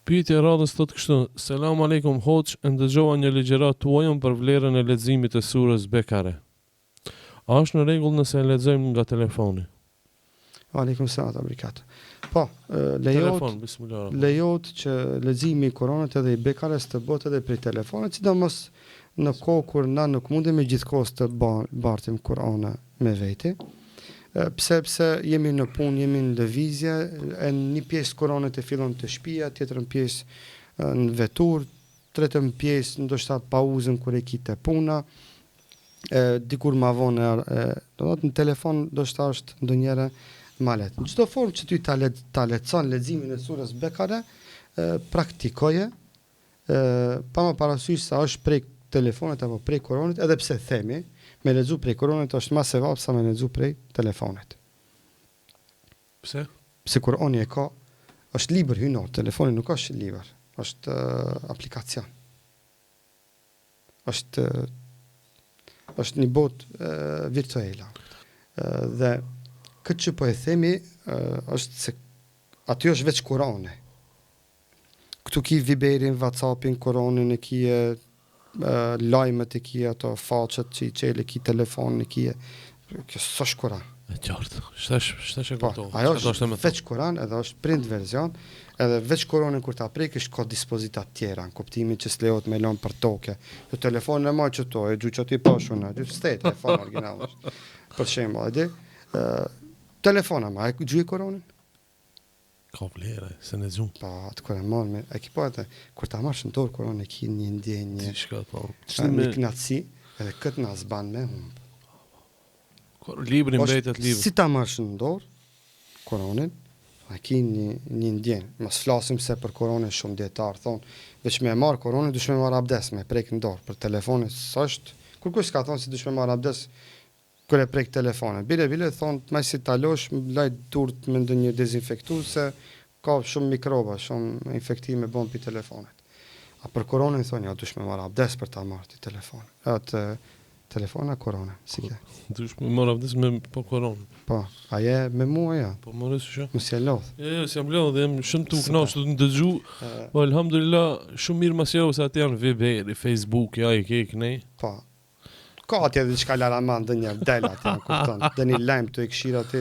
Pyetja e radhës thotë kështu: Selam aleikum hoç, ndëgjova një ligjërat tuajën për vlerën e leximit të surës Bekare. A është në rregull nëse e lexojmë nga telefoni? Aleikum selam wa barakat. Po, Telefon, bismillah. lejohet që leximi i Kuranit edhe i Bekares të bëhet edhe prej telefonit, sidomos në kohë kur na nuk mundemi gjithkohës të bartim Kur'ana me vete. Pse jemi në punë, jemi në lëvizje, e një pjesë Kuranit e fillon të shtëpia, tjetrën pjesë në vetur, tretën pjesë ndoshta pauzën kur e kite puna, dikur ma vonë, në telefon ndoshta është ndonjëherë ma lehtë. Në çdo formë që ty ta lexon leximin e surës Bekare, praktikoje, pa më parasysh se është prej telefonit apo prej Kuranit, edhe pse themi, me lexu prej Kuranit është më sevap sa me lexu prej telefonit. Pse? Pse Kurani është libër hynor, telefoni nuk është libër, është aplikacion. Është një botë virtuale. Dhe këtë që po e themi është se aty është veç Kurani. Këtu ki Viberin, WhatsAppin, Kuranin e kije, lajmet e kije, ato faqet që i qele ki telefonin e kije. Kjo s'është Kuran. E qartë. Shtesh e kuptova. Ajo është veç Kuran, edhe është print version, edhe veç Kuranin kur ta prekësh ka dispozita tjera, në kuptimin që s'lejohet me lënë për toke. Jo telefonin e marr që to, e gjuq që ti pashuna, stet telefon original është. Për shembull, telefona ma, e gjuje Kuranin? Ka vlerë, se në gjumë. Pa, atë kur e marrë me, e ki po atë, kur ta marrë shëntor Kuranin e ki një ndjenje, një knatësi, edhe këtë nga zban me humbë. Libri mbetet libri. Si ta marrë shëndor Kuranin, e ki një ndjenje. Mos flasim se për Kuranin shumë dietar thonë, veç me marrë Kuranin, dush me marrë abdes, me prek në dorë, për telefonin s'është, kur kush ka thonë si dush me marrë abdes, kur e prek telefonin. Bile thonë, me si talosh, lajt durt me ndonjë dezinfektues se ka shumë mikroba, shumë infektime bon për telefonit. A për Kuranin thonë, ja, dush me marrë abdes për ta marrë të telefonin. Atë telefona Kuranin, si ke? Dush me marrë abdes me po Kuranin. Po, aje me mua ja. Po morë si shë? Mos je lodh. Jo, si jam lodh, jam shumë të kënaqur të ndëgju. Po alhamdulillah, shumë mirë mas se atë janë Viberi, Facebook, ja i ke kënej. Po. Ka atje dhe qka laraman dhe një del atje, në kupton, dhe një lajmë të e këshira atje.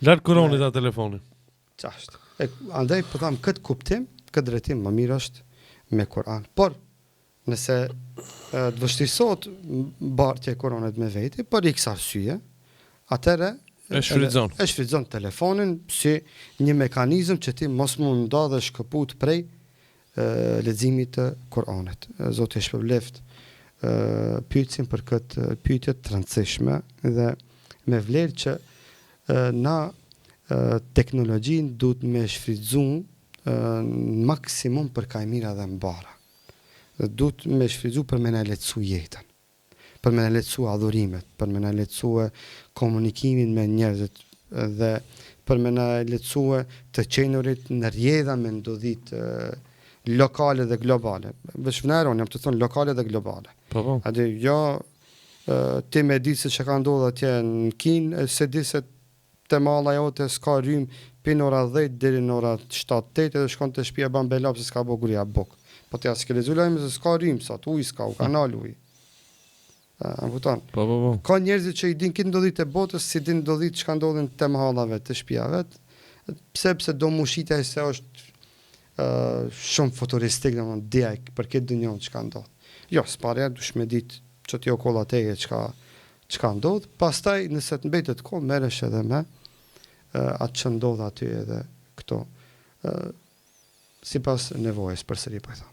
Lartë Kuranit a telefonin. Qashtë. Andaj, po thamë, këtë kuptim, këtë drejtim, më mirë është me Kur'an. Por, nëse të vështirësohet bartja e Kuranit me veti, për x arsye, atëre e shfrytëzon telefonin si një mekanizëm që ti mos mund nda dhe shkëput prej leximit të Kuranit. Zoti e shpërbleft pyetsin për këtë pyetje të rëndësishme dhe me vlerë që na teknologjinë duhet me shfrytëzu maksimum për ka e mira dhe mbara. Duhet me shfrytëzu për me na lehtësu jetën, për me na lehtësu adhurimet, për me na lehtësu komunikimin me njerëzit dhe për me na lehtësu të qenurit në rjedha me ndodhit lokale dhe globale. Veç vënëron, jam të thonë lokale dhe globale. Po. Ade jo ti me ditë se që ka ndodhë atje në Kinë, se di se të malla jote s'ka rrym pin ora 10 deri në ora 7-8 edhe shkon të shtëpia ban belap se s'ka boguria buk. Po të s'ke lezu lajme se s'ka rrym sot, uj s'ka, u kanal uj. Amputon. Po. Ka njerëzit që i din këtë ndodhit e botës, si din ndodhit që ka ndodhin të mahallave, të shtëpiave. Pse do mushita se është shumë futuristik dhe më ndjek për këtë dënjon që ka ndodhë. Jo, s'pare dush me ditë që t'jo kolla teje që ka ndodhë, pastaj nëse të mbetet kohë, meresh edhe me atë që ndodhë aty edhe këto, si pas nevojës për sëri për thamë.